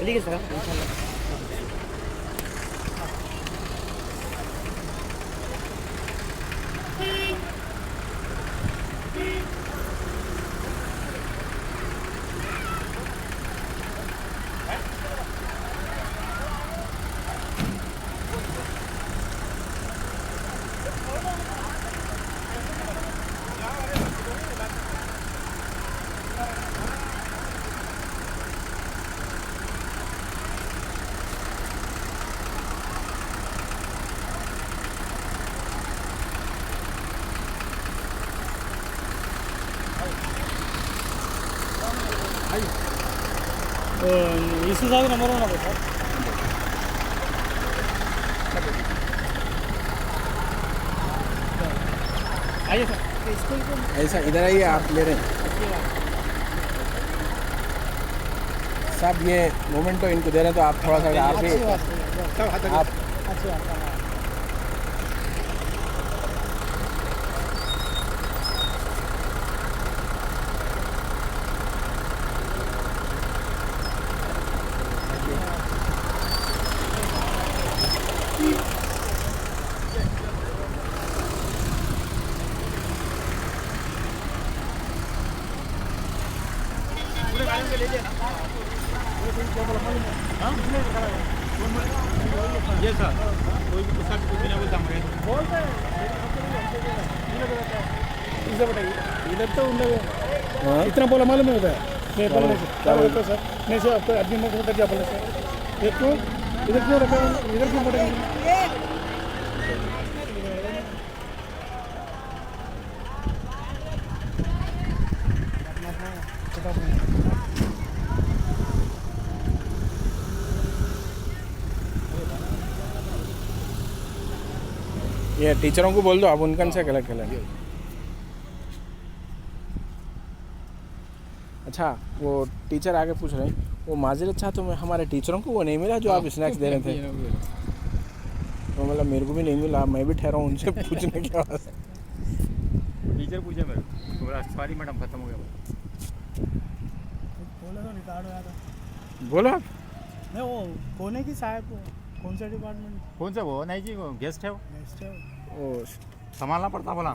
ठीक है सर इंशाल्लाह। इसी साहब नंबर होना सर। आइए सर स्कूल को ऐसा इधर आइए, आप ले रहे हैं साहब, ये मोमेंट तो इनको दे रहे हैं, तो आप थोड़ा सा आप भी आप अच्छी बात है। ये सर कोई भी पुस्तक बिना बोलता हमारे बोलते हैं इसे बताइए इधर तो उन लोग इतना बोला मालूम है उधर मैं बोलने से क्या बोलते सर नहीं सर आपको आदमी में उधर क्या बोले सर एक क्यों इधर क्यों रखा इधर क्यों पड़ेगा ये टीचरों को बोल दो, आप उनकन से कलेक्ट कर लेंगे। अच्छा, वो टीचर आगे पूछ रहे हैं, वो माजरत चाह तो हमारे टीचरों को वो नहीं मिला जो आप स्नैक्स दे रहे थे, तो मतलब मेरे को भी नहीं मिला, मैं भी ठहरा हूँ उनसे पूछने के वास्ते। टीचर पूछे मेरे को बोला सॉरी मैडम खत्म हो गया। बोले तो रिकॉर्ड आया था बोलो आप। नहीं वो कोने की साहब को कौन सा डिपार्टमेंट कौन सा वो नहीं जी, वो गेस्ट है वो गेस्ट है ओ संभालना पड़ता बोला।